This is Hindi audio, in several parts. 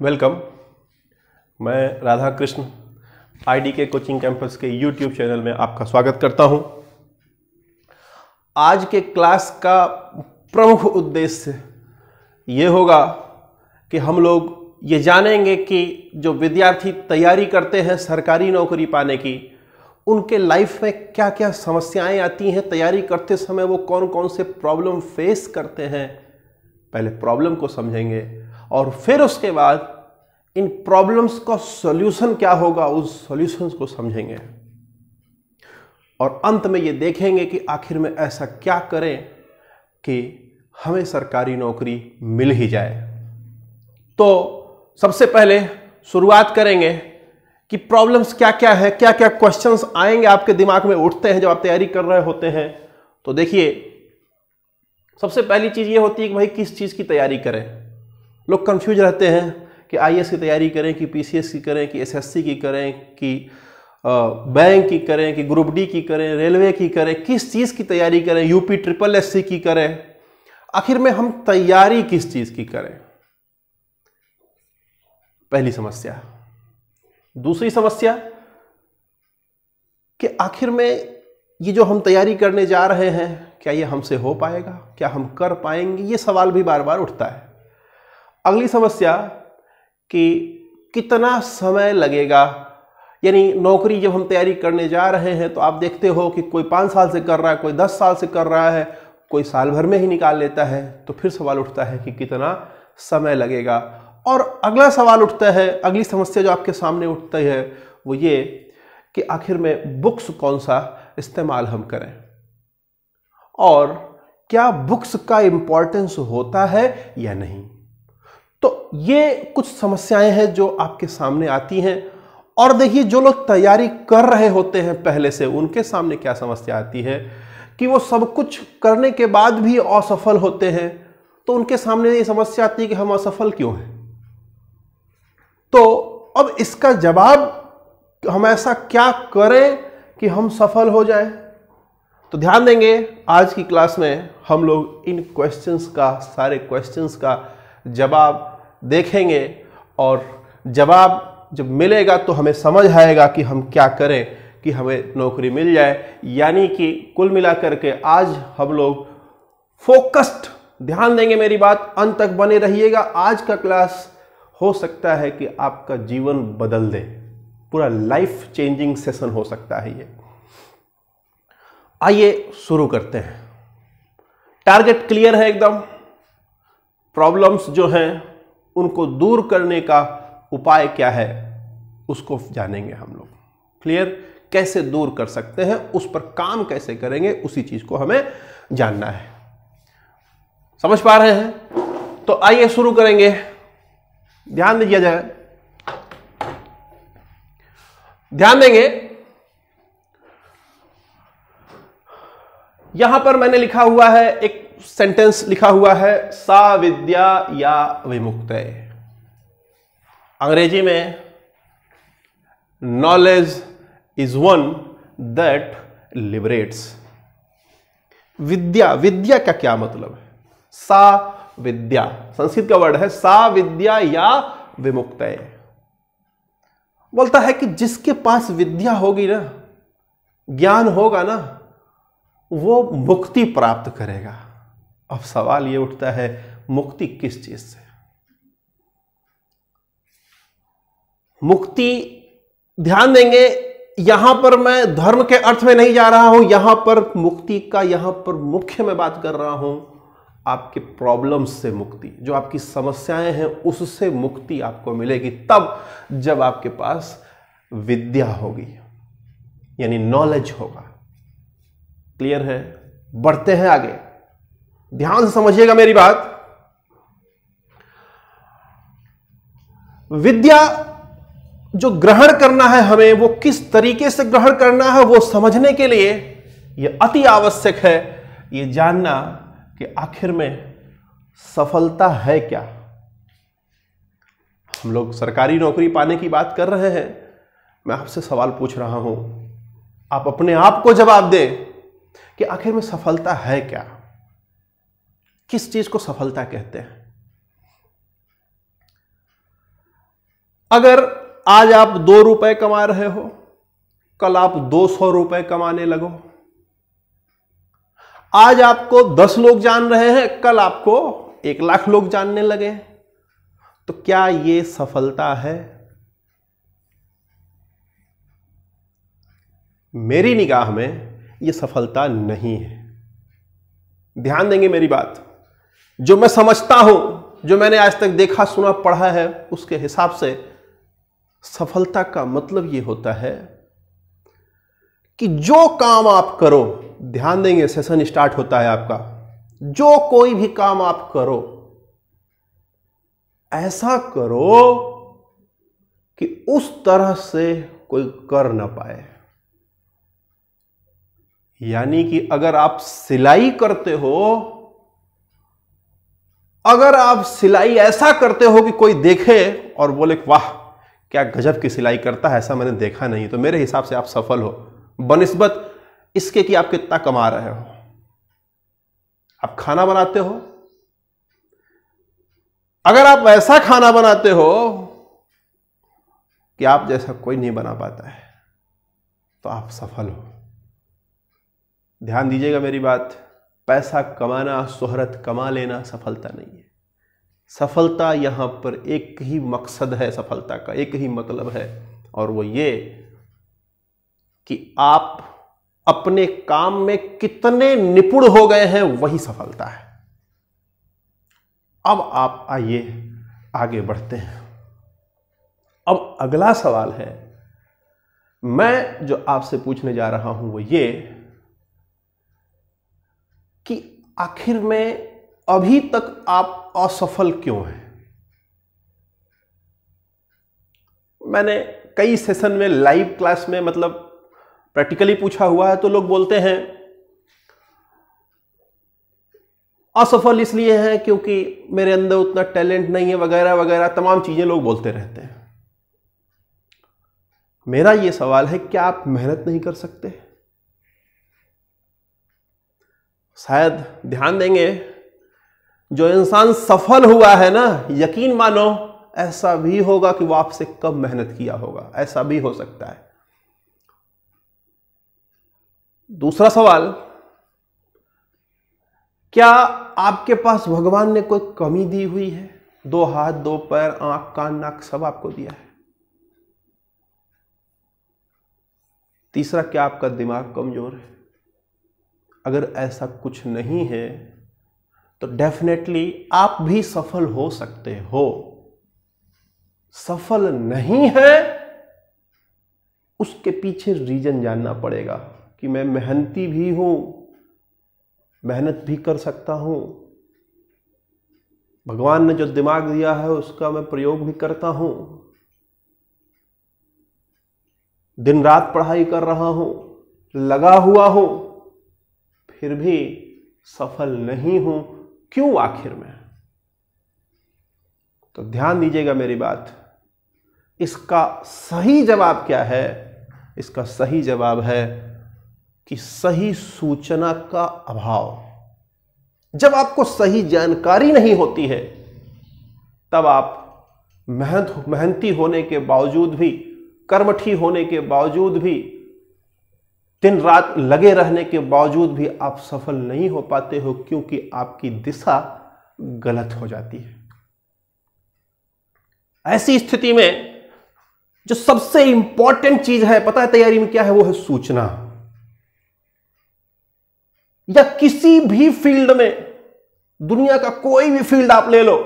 वेलकम। मैं Radha Krishna IDK coaching campus के YouTube चैनल में आपका स्वागत करता हूं। आज के क्लास का प्रमुख उद्देश्य ये होगा कि हम लोग ये जानेंगे कि जो विद्यार्थी तैयारी करते हैं सरकारी नौकरी पाने की, उनके लाइफ में क्या क्या समस्याएं आती हैं, तैयारी करते समय वो कौन कौन से प्रॉब्लम फेस करते हैं। पहले प्रॉब्लम को समझेंगे और फिर उसके बाद इन प्रॉब्लम्स का सॉल्यूशन क्या होगा, उस सॉल्यूशंस को समझेंगे और अंत में ये देखेंगे कि आखिर में ऐसा क्या करें कि हमें सरकारी नौकरी मिल ही जाए। तो सबसे पहले शुरुआत करेंगे कि प्रॉब्लम्स क्या क्या है, क्या क्या क्वेश्चंस आएंगे आपके दिमाग में उठते हैं जब आप तैयारी कर रहे होते हैं। तो देखिए, सबसे पहली चीज ये होती है कि भाई किस चीज की तैयारी करें। लोग कंफ्यूज रहते हैं कि IAS की तैयारी करें कि PCS की करें कि SSC की करें कि बैंक की करें कि ग्रुप D की करें, रेलवे की करें, किस चीज की तैयारी करें, UP SSC की करें। आखिर में हम तैयारी किस चीज की करें, पहली समस्या। दूसरी समस्या कि आखिर में ये जो हम तैयारी करने जा रहे हैं, क्या ये हमसे हो पाएगा, क्या हम कर पाएंगे, ये सवाल भी बार बार उठता है। अगली समस्या कि कितना समय लगेगा, यानी नौकरी जब हम तैयारी करने जा रहे हैं तो आप देखते हो कि कोई 5 साल से कर रहा है, कोई 10 साल से कर रहा है, कोई साल भर में ही निकाल लेता है। तो फिर सवाल उठता है कि कितना समय लगेगा। और अगला सवाल उठता है, अगली समस्या जो आपके सामने उठती है वो ये कि आखिर में बुक्स कौन सा इस्तेमाल हम करें और क्या बुक्स का इंपॉर्टेंस होता है या नहीं। तो ये कुछ समस्याएं हैं जो आपके सामने आती हैं। और देखिए, जो लोग तैयारी कर रहे होते हैं पहले से, उनके सामने क्या समस्या आती है कि वो सब कुछ करने के बाद भी असफल होते हैं। तो उनके सामने ये समस्या आती है कि हम असफल क्यों हैं। तो अब इसका जवाब, हम ऐसा क्या करें कि हम सफल हो जाए। तो ध्यान देंगे, आज की क्लास में हम लोग इन क्वेश्चंस का, सारे क्वेश्चंस का जवाब देखेंगे और जवाब जब मिलेगा तो हमें समझ आएगा कि हम क्या करें कि हमें नौकरी मिल जाए। यानी कि कुल मिलाकर के आज हम लोग फोकस्ड, ध्यान देंगे मेरी बात, अंत तक बने रहिएगा। आज का क्लास हो सकता है कि आपका जीवन बदल दे, पूरा लाइफ चेंजिंग सेशन हो सकता है ये। आइए शुरू करते हैं। टारगेट क्लियर है एकदम, प्रॉब्लम्स जो हैं उनको दूर करने का उपाय क्या है उसको जानेंगे हम लोग। क्लियर, कैसे दूर कर सकते हैं, उस पर काम कैसे करेंगे, उसी चीज को हमें जानना है। समझ पा रहे हैं? तो आइए शुरू करेंगे। ध्यान दीजिए जाए, ध्यान देंगे। यहां पर मैंने लिखा हुआ है, एक सेंटेंस लिखा हुआ है, सा विद्या या विमुक्तये। अंग्रेजी में knowledge is one that liberates. विद्या, विद्या का क्या मतलब है? सा विद्या, संस्कृत का वर्ड है, सा विद्या या विमुक्तये। बोलता है कि जिसके पास विद्या होगी ना, ज्ञान होगा ना, वो मुक्ति प्राप्त करेगा। अब सवाल ये उठता है, मुक्ति किस चीज से? मुक्ति, ध्यान देंगे, यहां पर मैं धर्म के अर्थ में नहीं जा रहा हूं। यहां पर मुक्ति का, यहां पर मुख्य मैं बात कर रहा हूं आपके प्रॉब्लम्स से मुक्ति, जो आपकी समस्याएं हैं उससे मुक्ति आपको मिलेगी तब जब आपके पास विद्या होगी, यानी नॉलेज होगा। क्लियर है? बढ़ते हैं आगे, ध्यान से समझिएगा मेरी बात। विद्या जो ग्रहण करना है हमें, वो किस तरीके से ग्रहण करना है, वो समझने के लिए यह अति आवश्यक है ये जानना कि आखिर में सफलता है क्या। हम लोग सरकारी नौकरी पाने की बात कर रहे हैं। मैं आपसे सवाल पूछ रहा हूं, आप अपने आप को जवाब दें कि आखिर में सफलता है क्या, किस चीज को सफलता कहते हैं। अगर आज आप 2 रुपए कमा रहे हो, कल आप 200 रुपए कमाने लगो। आज आपको 10 लोग जान रहे हैं, कल आपको 1 लाख लोग जानने लगे, तो क्या यह सफलता है? मेरी निगाह में यह सफलता नहीं है। ध्यान देंगे मेरी बात। जो मैं समझता हूं, जो मैंने आज तक देखा, सुना, पढ़ा है, उसके हिसाब से सफलता का मतलब यह होता है कि जो काम आप करो, ध्यान देंगे, सेशन स्टार्ट होता है आपका, जो कोई भी काम आप करो, ऐसा करो कि उस तरह से कोई कर ना पाए। यानी कि अगर आप सिलाई करते हो, अगर आप सिलाई ऐसा करते हो कि कोई देखे और बोले वाह क्या गजब की सिलाई करता है, ऐसा मैंने देखा नहीं, तो मेरे हिसाब से आप सफल हो, बनिस्बत इसके कि आप कितना कमा रहे हो। आप खाना बनाते हो, अगर आप ऐसा खाना बनाते हो कि आप जैसा कोई नहीं बना पाता है, तो आप सफल हो। ध्यान दीजिएगा मेरी बात। पैसा कमाना, शोहरत कमा लेना सफलता नहीं है। सफलता यहां पर एक ही मकसद है, सफलता का एक ही मतलब है, और वो ये कि आप अपने काम में कितने निपुण हो गए हैं, वही सफलता है। अब आप आइए आगे बढ़ते हैं। अब अगला सवाल है, मैं जो आपसे पूछने जा रहा हूं वो ये कि आखिर में अभी तक आप असफल क्यों हैं? मैंने कई सेशन में, लाइव क्लास में, मतलब प्रैक्टिकली पूछा हुआ है, तो लोग बोलते हैं असफल इसलिए हैं क्योंकि मेरे अंदर उतना टैलेंट नहीं है, वगैरह वगैरह तमाम चीजें लोग बोलते रहते हैं। मेरा यह सवाल है, क्या आप मेहनत नहीं कर सकते? शायद ध्यान देंगे, जो इंसान सफल हुआ है ना, यकीन मानो ऐसा भी होगा कि वो आपसे कब मेहनत किया होगा, ऐसा भी हो सकता है। दूसरा सवाल, क्या आपके पास भगवान ने कोई कमी दी हुई है? 2 हाथ, 2 पैर, आंख, कान, नाक सब आपको दिया है। तीसरा, क्या आपका दिमाग कमजोर है? अगर ऐसा कुछ नहीं है तो डेफिनेटली आप भी सफल हो सकते हो। सफल नहीं है, उसके पीछे रीजन जानना पड़ेगा कि मैं मेहनती भी हूं, मेहनत भी कर सकता हूं, भगवान ने जो दिमाग दिया है उसका मैं प्रयोग भी करता हूं, दिन रात पढ़ाई कर रहा हूं, लगा हुआ हूं, फिर भी सफल नहीं हूं। क्यों आखिर में? तो ध्यान दीजिएगा मेरी बात। इसका सही जवाब क्या है? इसका सही जवाब है कि सही सूचना का अभाव। जब आपको सही जानकारी नहीं होती है, तब आप मेहनती होने के बावजूद भी, कर्मठी होने के बावजूद भी, दिन रात लगे रहने के बावजूद भी आप सफल नहीं हो पाते हो, क्योंकि आपकी दिशा गलत हो जाती है। ऐसी स्थिति में जो सबसे इंपॉर्टेंट चीज है, पता है तैयारी में क्या है? वो है सूचना। या किसी भी फील्ड में, दुनिया का कोई भी फील्ड आप ले लो,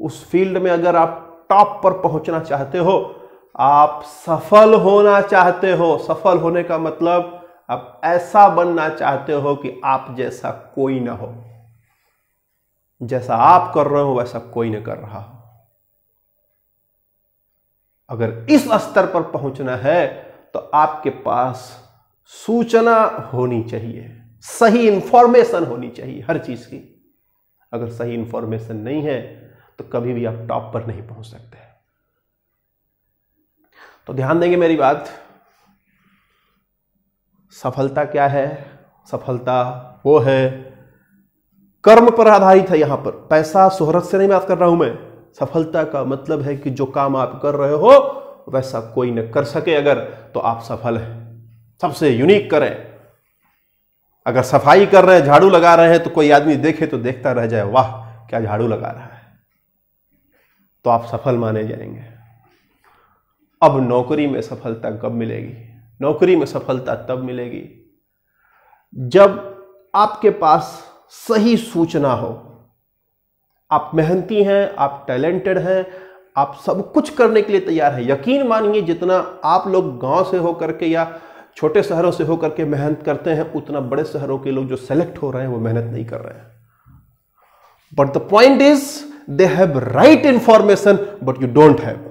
उस फील्ड में अगर आप टॉप पर पहुंचना चाहते हो, आप सफल होना चाहते हो, सफल होने का मतलब आप ऐसा बनना चाहते हो कि आप जैसा कोई ना हो, जैसा आप कर रहे हो वैसा कोई ना कर रहा हो। अगर इस स्तर पर पहुंचना है तो आपके पास सूचना होनी चाहिए, सही इंफॉर्मेशन होनी चाहिए हर चीज की। अगर सही इंफॉर्मेशन नहीं है तो कभी भी आप टॉप पर नहीं पहुंच सकते। तो ध्यान देंगे मेरी बात। सफलता क्या है? सफलता वो है, कर्म पर आधारित है। यहां पर पैसा शोहरत से नहीं बात कर रहा हूं मैं, सफलता का मतलब है कि जो काम आप कर रहे हो वैसा कोई न कर सके अगर, तो आप सफल हैं। सबसे यूनिक करें। अगर सफाई कर रहे हैं, झाड़ू लगा रहे हैं, तो कोई आदमी देखे तो देखता रह जाए, वाह क्या झाड़ू लगा रहा है, तो आप सफल माने जाएंगे। अब नौकरी में सफलता कब मिलेगी? नौकरी में सफलता तब मिलेगी जब आपके पास सही सूचना हो। आप मेहनती हैं, आप टैलेंटेड हैं, आप सब कुछ करने के लिए तैयार हैं। यकीन मानिए जितना आप लोग गांव से होकर के या छोटे शहरों से होकर के मेहनत करते हैं, उतना बड़े शहरों के लोग जो सेलेक्ट हो रहे हैं वो मेहनत नहीं कर रहे हैं। But the point is they have right information but you don't have.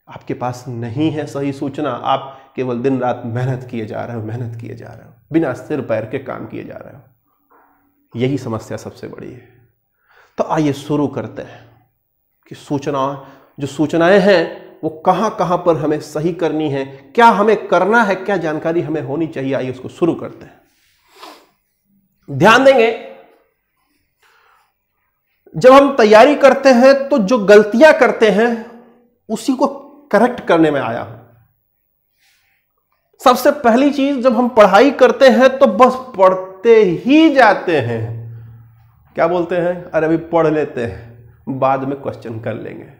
आपके पास नहीं है सही सूचना, आप केवल दिन रात मेहनत किए जा रहे हो, मेहनत किए जा रहे हो, बिना सिर पैर के काम किए जा रहे हो। यही समस्या सबसे बड़ी है। तो आइए शुरू करते हैं कि जो सूचनाएं हैं वो कहां कहां पर हमें सही करनी है, क्या हमें करना है, क्या जानकारी हमें होनी चाहिए। आइए उसको शुरू करते हैं। ध्यान देंगे, जब हम तैयारी करते हैं तो जो गलतियां करते हैं उसी को करेक्ट करने में आया हूं। सबसे पहली चीज, जब हम पढ़ाई करते हैं तो बस पढ़ते ही जाते हैं। क्या बोलते हैं? अरे अभी पढ़ लेते हैं, बाद में क्वेश्चन कर लेंगे।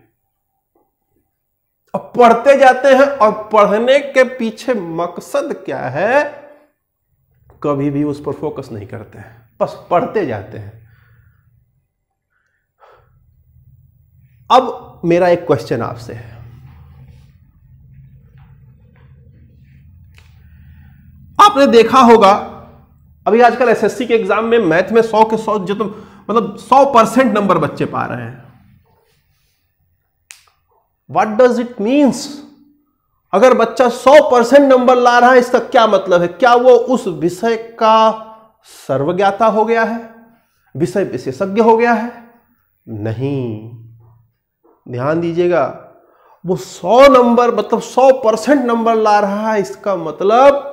अब पढ़ते जाते हैं और पढ़ने के पीछे मकसद क्या है कभी भी उस पर फोकस नहीं करते हैं, बस पढ़ते जाते हैं। अब मेरा एक क्वेश्चन आपसे है, आपने देखा होगा अभी आजकल एसएससी के एग्जाम में मैथ में 100 के 100 जो तो मतलब 100% नंबर बच्चे पा रहे हैं। What does it means? अगर बच्चा 100% नंबर ला रहा है, इसका क्या मतलब है? क्या वो उस विषय का सर्वज्ञाता हो गया है, विषय विशेषज्ञ हो गया है? नहीं, ध्यान दीजिएगा, वो 100 नंबर मतलब 100% नंबर ला रहा है, इसका मतलब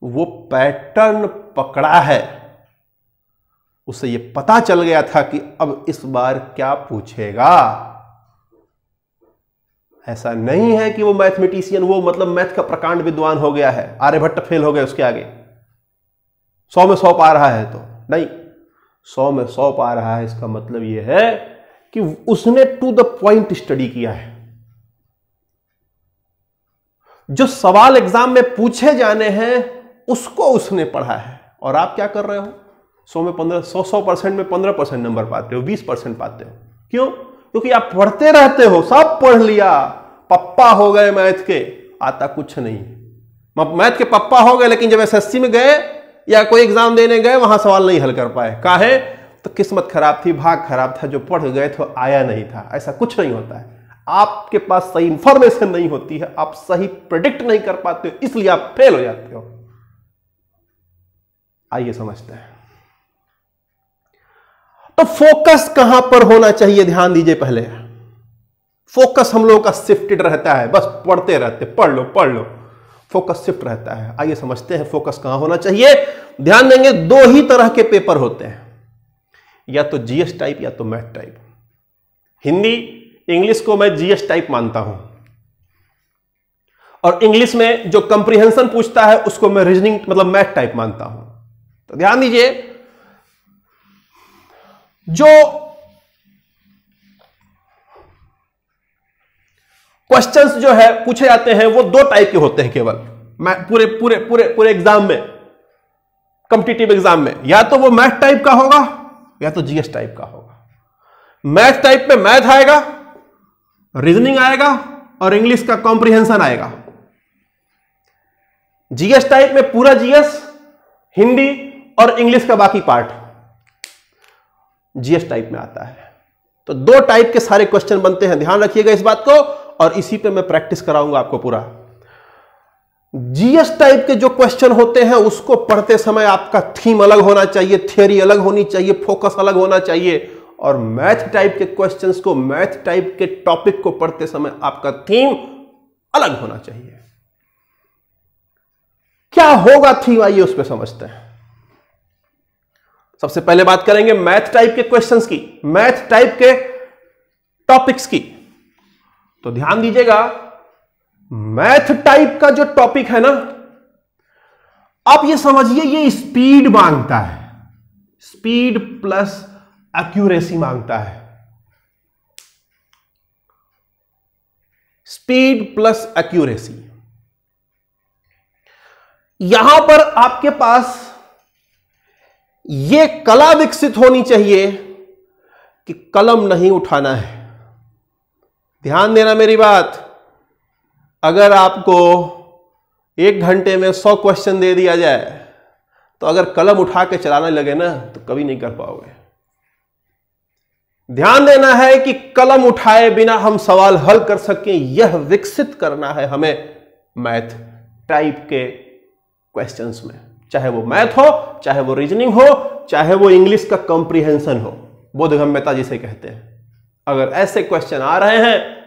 वो पैटर्न पकड़ा है। उसे ये पता चल गया था कि अब इस बार क्या पूछेगा। ऐसा नहीं है कि वो मैथमेटिशियन, वो मतलब मैथ का प्रकांड विद्वान हो गया है, आर्यभट्ट फेल हो गए उसके आगे, 100 में 100 पा रहा है। तो नहीं, 100 में 100 पा रहा है इसका मतलब यह है कि उसने टू द पॉइंट स्टडी किया है। जो सवाल एग्जाम में पूछे जाने हैं उसको उसने पढ़ा है। और आप क्या कर रहे हो? 100 में 15, 100% में 15% नंबर पाते हो, 20% पाते हो। क्यों? क्योंकि आप पढ़ते रहते हो, सब पढ़ लिया, पप्पा हो गए मैथ के, आता कुछ नहीं। मैथ के पप्पा हो गए, लेकिन जब एसएससी में गए या कोई एग्जाम देने गए वहां सवाल नहीं हल कर पाए। काहे? तो किस्मत खराब थी, भाग खराब था, जो पढ़ गए तो आया नहीं था। ऐसा कुछ नहीं होता है। आपके पास सही इंफॉर्मेशन नहीं होती है, आप सही प्रेडिक्ट नहीं कर पाते हो, इसलिए आप फेल हो जाते हो। आइए समझते हैं। तो फोकस कहां पर होना चाहिए? ध्यान दीजिए। पहले फोकस हम लोगों का शिफ्टेड रहता है, बस पढ़ते रहते, पढ़ लो पढ़ लो, फोकस शिफ्ट रहता है। आइए समझते हैं फोकस कहां होना चाहिए। ध्यान देंगे, 2 ही तरह के पेपर होते हैं, या तो जीएस टाइप या तो मैथ टाइप। हिंदी इंग्लिश को मैं जीएस टाइप मानता हूं, और इंग्लिश में जो कंप्रीहेंशन पूछता है उसको मैं रीजनिंग मतलब मैथ टाइप मानता हूं। तो ध्यान दीजिए, जो क्वेश्चंस जो है पूछे जाते हैं वो 2 टाइप के होते हैं केवल पूरे पूरे पूरे पूरे एग्जाम में, कॉम्पिटिटिव एग्जाम में। या तो वो मैथ टाइप का होगा या तो जीएस टाइप का होगा। मैथ टाइप में मैथ आएगा, रीजनिंग आएगा और इंग्लिश का कॉम्प्रिहेंशन आएगा। जीएस टाइप में पूरा जीएस, हिंदी और इंग्लिश का बाकी पार्ट जीएस टाइप में आता है। तो 2 टाइप के सारे क्वेश्चन बनते हैं, ध्यान रखिएगा इस बात को, और इसी पे मैं प्रैक्टिस कराऊंगा आपको पूरा। जीएस टाइप के जो क्वेश्चन होते हैं उसको पढ़ते समय आपका थीम अलग होना चाहिए, थियरी अलग होनी चाहिए, फोकस अलग होना चाहिए। और मैथ टाइप के क्वेश्चंस को, मैथ टाइप के टॉपिक को पढ़ते समय आपका थीम अलग होना चाहिए। क्या होगा थीम, आइए उस पर समझते हैं। सबसे पहले बात करेंगे मैथ टाइप के क्वेश्चंस की, मैथ टाइप के टॉपिक्स की। तो ध्यान दीजिएगा, मैथ टाइप का जो टॉपिक है ना, आप ये समझिए ये स्पीड मांगता है, स्पीड प्लस एक्यूरेसी मांगता है, स्पीड प्लस एक्यूरेसी। यहां पर आपके पास यह कला विकसित होनी चाहिए कि कलम नहीं उठाना है। ध्यान देना मेरी बात, अगर आपको 1 घंटे में 100 क्वेश्चन दे दिया जाए तो अगर कलम उठा के चलाने लगे ना तो कभी नहीं कर पाओगे। ध्यान देना है कि कलम उठाए बिना हम सवाल हल कर सकें, यह विकसित करना है हमें मैथ टाइप के क्वेश्चंस में, चाहे वो मैथ हो, चाहे वो रीजनिंग हो, चाहे वो इंग्लिश का कॉम्प्रिहेंशन हो, बोधगम्यता जिसे कहते हैं। अगर ऐसे क्वेश्चन आ रहे हैं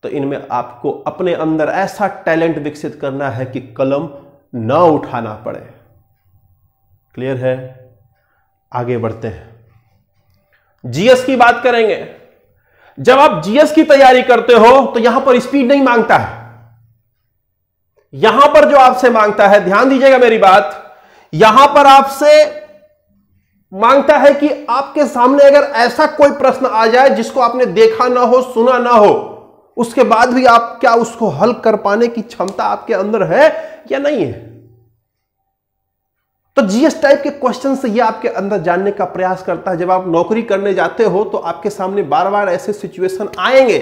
तो इनमें आपको अपने अंदर ऐसा टैलेंट विकसित करना है कि कलम ना उठाना पड़े। क्लियर है? आगे बढ़ते हैं, जीएस की बात करेंगे। जब आप जीएस की तैयारी करते हो तो यहां पर स्पीड नहीं मांगता है, यहां पर जो आपसे मांगता है, ध्यान दीजिएगा मेरी बात, यहां पर आपसे मांगता है कि आपके सामने अगर ऐसा कोई प्रश्न आ जाए जिसको आपने देखा ना हो, सुना ना हो, उसके बाद भी आप क्या उसको हल कर पाने की क्षमता आपके अंदर है या नहीं है। तो जीएस टाइप के क्वेश्चन से यह आपके अंदर जानने का प्रयास करता है। जब आप नौकरी करने जाते हो तो आपके सामने बार बार ऐसे सिचुएशन आएंगे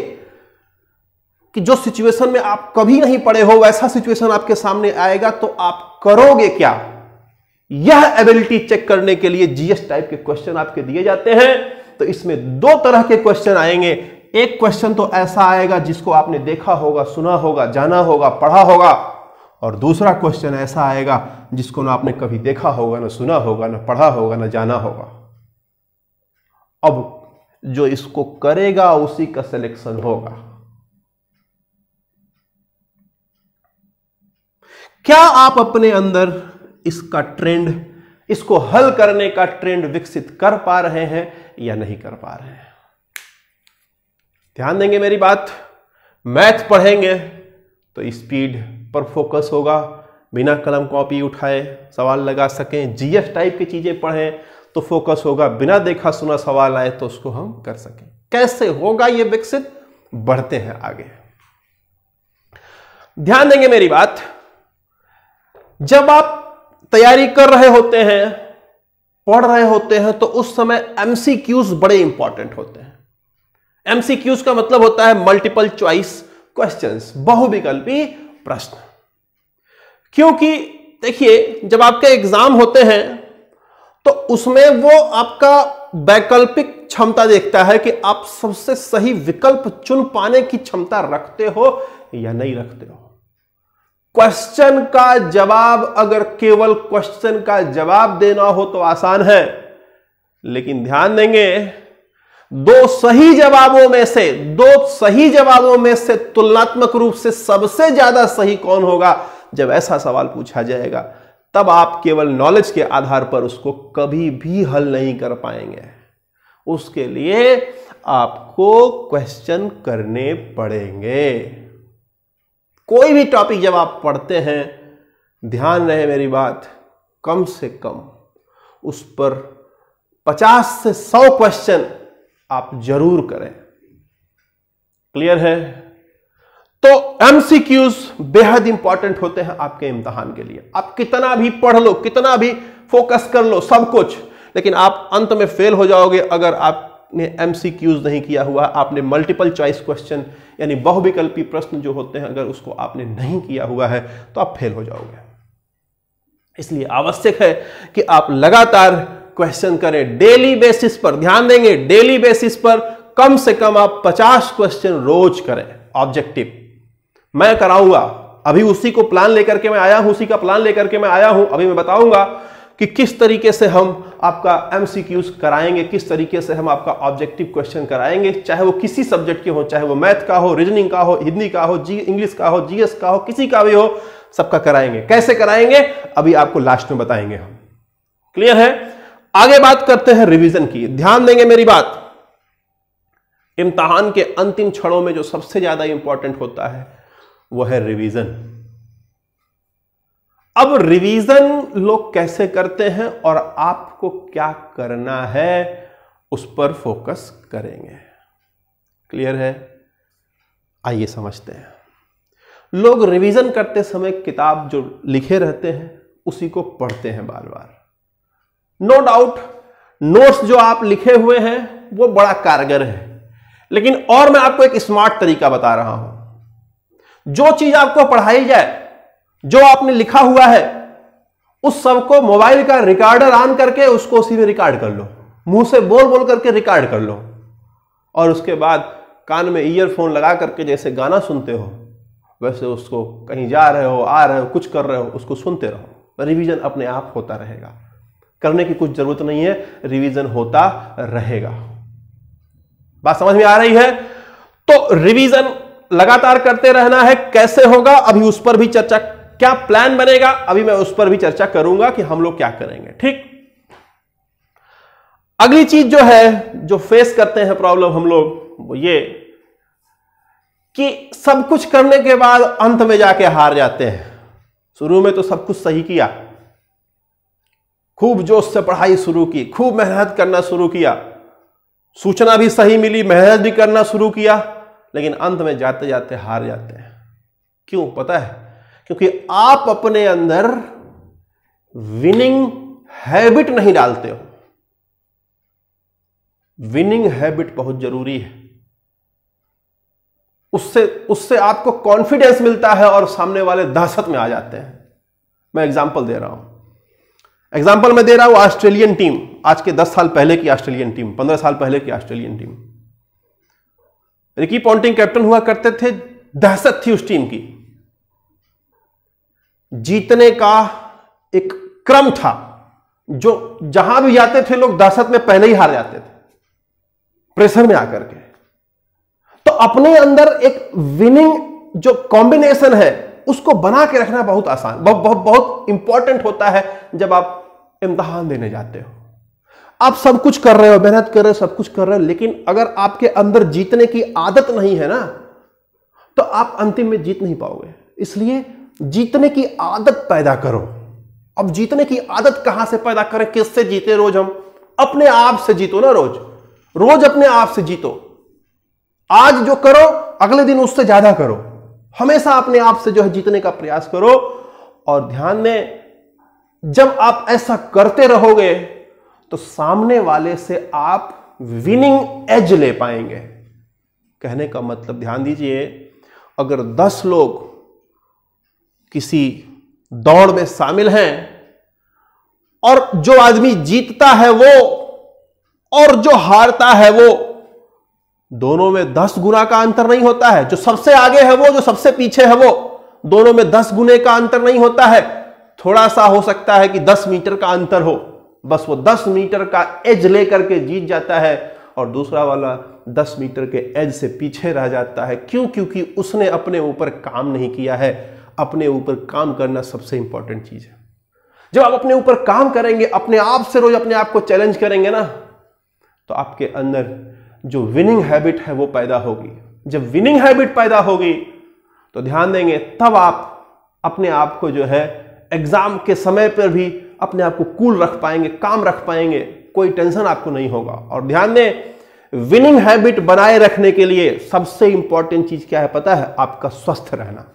कि जो सिचुएशन में आप कभी नहीं पड़े हो वैसा सिचुएशन आपके सामने आएगा, तो आप करोगे क्या, यह एबिलिटी चेक करने के लिए जीएस टाइप के क्वेश्चन आपके दिए जाते हैं। तो इसमें 2 तरह के क्वेश्चन आएंगे। एक क्वेश्चन तो ऐसा आएगा जिसको आपने देखा होगा, सुना होगा, जाना होगा, पढ़ा होगा, और दूसरा क्वेश्चन ऐसा आएगा जिसको ना आपने कभी देखा होगा, ना सुना होगा, ना पढ़ा होगा, ना जाना होगा। अब जो इसको करेगा उसी का सिलेक्शन होगा। क्या आप अपने अंदर इसका ट्रेंड, इसको हल करने का ट्रेंड विकसित कर पा रहे हैं या नहीं कर पा रहे हैं? ध्यान देंगे मेरी बात, मैथ पढ़ेंगे तो स्पीड पर फोकस होगा, बिना कलम कॉपी उठाए सवाल लगा सकें। जीएस टाइप की चीजें पढ़ें तो फोकस होगा, बिना देखा सुना सवाल आए तो उसको हम कर सकें। कैसे होगा ये विकसित? बढ़ते हैं आगे, ध्यान देंगे मेरी बात। जब आप तैयारी कर रहे होते हैं, पढ़ रहे होते हैं, तो उस समय एमसीक्यूज बड़े इंपॉर्टेंट होते हैं। एमसीक्यूज का मतलब होता है मल्टीपल चॉइस क्वेश्चंस, बहुविकल्पी प्रश्न। क्योंकि देखिए, जब आपके एग्जाम होते हैं तो उसमें वो आपका वैकल्पिक क्षमता देखता है कि आप सबसे सही विकल्प चुन पाने की क्षमता रखते हो या नहीं रखते हो। क्वेश्चन का जवाब, अगर केवल क्वेश्चन का जवाब देना हो तो आसान है, लेकिन ध्यान देंगे 2 सही जवाबों में से तुलनात्मक रूप से सबसे ज्यादा सही कौन होगा, जब ऐसा सवाल पूछा जाएगा तब आप केवल नॉलेज के आधार पर उसको कभी भी हल नहीं कर पाएंगे। उसके लिए आपको क्वेश्चन करने पड़ेंगे। कोई भी टॉपिक जब आप पढ़ते हैं, ध्यान रहे मेरी बात, कम से कम उस पर 50 से 100 क्वेश्चन आप जरूर करें। क्लियर है? तो एमसीक्यूज बेहद इंपॉर्टेंट होते हैं आपके इम्तिहान के लिए। आप कितना भी पढ़ लो, कितना भी फोकस कर लो, सब कुछ, लेकिन आप अंत में फेल हो जाओगे अगर आपने एमसीक्यूज नहीं किया हुआ। आपने मल्टीपल चॉइस क्वेश्चन यानी बहुविकल्पी प्रश्न जो होते हैं, अगर उसको आपने नहीं किया हुआ है तो आप फेल हो जाओगे। इसलिए आवश्यक है कि आप लगातार क्वेश्चन करें डेली बेसिस पर। ध्यान देंगे, डेली बेसिस पर कम से कम आप 50 क्वेश्चन रोज करें ऑब्जेक्टिव। मैं कराऊंगा, अभी उसी को प्लान लेकर के मैं आया हूं, उसी का प्लान लेकर के मैं आया हूं। अभी मैं बताऊंगा कि किस तरीके से हम आपका एमसीक्यूज कराएंगे, किस तरीके से हम आपका ऑब्जेक्टिव क्वेश्चन कराएंगे, चाहे वो किसी सब्जेक्ट के हो, चाहे वो मैथ का हो, रीजनिंग का हो, हिंदी का हो, इंग्लिश का हो, जीएस का हो, किसी का भी हो, सबका कराएंगे। कैसे कराएंगे अभी आपको लास्ट में बताएंगे हम। क्लियर है? आगे बात करते हैं रिवीजन की। ध्यान देंगे मेरी बात, इम्तिहान के अंतिम क्षणों में जो सबसे ज्यादा इंपॉर्टेंट होता है वो है रिवीजन। अब रिवीजन लोग कैसे करते हैं और आपको क्या करना है उस पर फोकस करेंगे। क्लियर है? आइए समझते हैं। लोग रिवीजन करते समय किताब जो लिखे रहते हैं उसी को पढ़ते हैं बार बार। नो डाउट नोट्स जो आप लिखे हुए हैं वो बड़ा कारगर है, लेकिन और मैं आपको एक स्मार्ट तरीका बता रहा हूं। जो चीज आपको पढ़ाई जाए, जो आपने लिखा हुआ है, उस सबको मोबाइल का रिकॉर्डर ऑन करके उसको उसी में रिकॉर्ड कर लो, मुंह से बोल बोल करके रिकॉर्ड कर लो, और उसके बाद कान में ईयरफोन लगा करके जैसे गाना सुनते हो वैसे उसको कहीं जा रहे हो, आ रहे हो, कुछ कर रहे हो, उसको सुनते रहो। रिवीजन अपने आप होता रहेगा, करने की कुछ जरूरत नहीं है, रिवीजन होता रहेगा। बात समझ में आ रही है? तो रिवीजन लगातार करते रहना है। कैसे होगा अभी उस पर भी चर्चा, क्या प्लान बनेगा अभी मैं उस पर भी चर्चा करूंगा कि हम लोग क्या करेंगे। ठीक, अगली चीज जो है, जो फेस करते हैं प्रॉब्लम हम लोग, वो ये कि सब कुछ करने के बाद अंत में जाके हार जाते हैं। शुरू में तो सब कुछ सही किया, खूब जोश से पढ़ाई शुरू की, खूब मेहनत करना शुरू किया, सूचना भी सही मिली, मेहनत भी करना शुरू किया, लेकिन अंत में जाते जाते हार जाते हैं। क्यों पता है? क्योंकि आप अपने अंदर विनिंग हैबिट नहीं डालते हो। विनिंग हैबिट बहुत जरूरी है। उससे आपको कॉन्फिडेंस मिलता है और सामने वाले दहशत में आ जाते हैं। मैं एग्जांपल दे रहा हूं, एग्जाम्पल मैं दे रहा हूं ऑस्ट्रेलियन टीम, आज के 10 साल पहले की ऑस्ट्रेलियन टीम, 15 साल पहले की Australian team. Ricky Ponting captain हुआ करते थे, दहशत थी उस टीम की, जीतने का एक क्रम था, जो जहां भी जाते थे लोग दहशत में पहले ही हार जाते थे, प्रेशर में आकर के। तो अपने अंदर एक विनिंग जो कॉम्बिनेशन है उसको बना के रखना बहुत आसान, बहुत इंपॉर्टेंट होता है। जब आप इम्तिहान देने जाते हो, आप सब कुछ कर रहे हो, मेहनत कर रहे हो, सब कुछ कर रहे हो, लेकिन अगर आपके अंदर जीतने की आदत नहीं है ना, तो आप अंतिम में जीत नहीं पाओगे। इसलिए जीतने की आदत पैदा करो। अब जीतने की आदत कहां से पैदा करें, किससे जीते? रोज हम अपने आप से जीतो ना, रोज अपने आप से जीतो। आज जो करो अगले दिन उससे ज्यादा करो, हमेशा अपने आप से जो है जीतने का प्रयास करो। और ध्यान दें, जब आप ऐसा करते रहोगे तो सामने वाले से आप विनिंग एज ले पाएंगे। कहने का मतलब, ध्यान दीजिए, अगर 10 लोग किसी दौड़ में शामिल हैं और जो आदमी जीतता है वो और जो हारता है वो, दोनों में 10 गुना का अंतर नहीं होता है। जो सबसे आगे है वो, जो सबसे पीछे है वो, दोनों में 10 गुने का अंतर नहीं होता है। थोड़ा सा हो सकता है कि 10 मीटर का अंतर हो, बस वो 10 मीटर का एज लेकर के जीत जाता है, और दूसरा वाला 10 मीटर के एज से पीछे रह जाता है। क्यों? क्योंकि उसने अपने ऊपर काम नहीं किया है। अपने ऊपर काम करना सबसे इंपॉर्टेंट चीज है। जब आप अपने ऊपर काम करेंगे, अपने आप से रोज अपने आप को चैलेंज करेंगे ना, तो आपके अंदर जो विनिंग हैबिट है वो पैदा होगी। जब विनिंग हैबिट पैदा होगी तो ध्यान देंगे, तब आप अपने आप को जो है एग्जाम के समय पर भी अपने आप को कूल रख पाएंगे, काम रख पाएंगे, कोई टेंशन आपको नहीं होगा। और ध्यान दें, विनिंग हैबिट बनाए रखने के लिए सबसे इंपॉर्टेंट चीज क्या है पता है? आपका स्वस्थ रहना।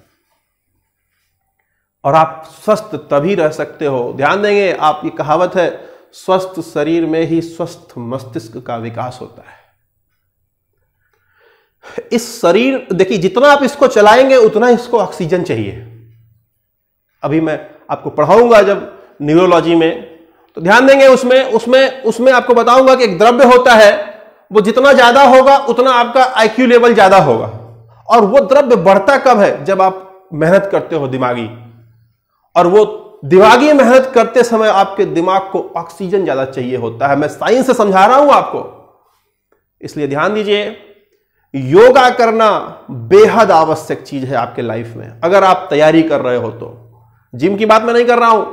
और आप स्वस्थ तभी रह सकते हो, ध्यान देंगे, आप, ये कहावत है, स्वस्थ शरीर में ही स्वस्थ मस्तिष्क का विकास होता है। इस शरीर, देखिए, जितना आप इसको चलाएंगे उतना इसको ऑक्सीजन चाहिए। अभी मैं आपको पढ़ाऊंगा जब न्यूरोलॉजी में, तो ध्यान देंगे, उसमें आपको बताऊंगा कि एक द्रव्य होता है, वो जितना ज्यादा होगा उतना आपका आईक्यू लेवल ज्यादा होगा। और वो द्रव्य बढ़ता कब है? जब आप मेहनत करते हो दिमागी, और वो दिमागी मेहनत करते समय आपके दिमाग को ऑक्सीजन ज्यादा चाहिए होता है। मैं साइंस से समझा रहा हूं आपको, इसलिए ध्यान दीजिए, योगा करना बेहद आवश्यक चीज है आपके लाइफ में। अगर आप तैयारी कर रहे हो तो, जिम की बात मैं नहीं कर रहा हूं,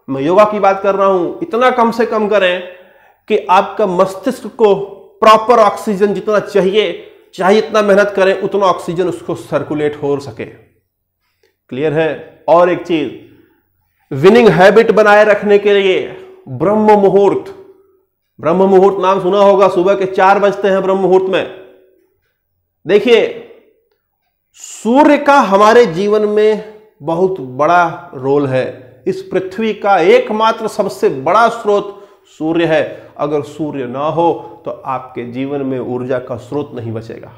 मैं योगा की बात कर रहा हूं। इतना कम से कम करें कि आपका मस्तिष्क को प्रॉपर ऑक्सीजन जितना चाहिए, चाहे इतना मेहनत करें उतना ऑक्सीजन उसको सर्कुलेट हो सके। क्लियर है? और एक चीज, विनिंग हैबिट बनाए रखने के लिए ब्रह्म मुहूर्त, ब्रह्म मुहूर्त नाम सुना होगा, सुबह के 4 बजते हैं ब्रह्म मुहूर्त में। देखिए, सूर्य का हमारे जीवन में बहुत बड़ा रोल है। इस पृथ्वी का एकमात्र सबसे बड़ा स्रोत सूर्य है। अगर सूर्य ना हो तो आपके जीवन में ऊर्जा का स्रोत नहीं बचेगा।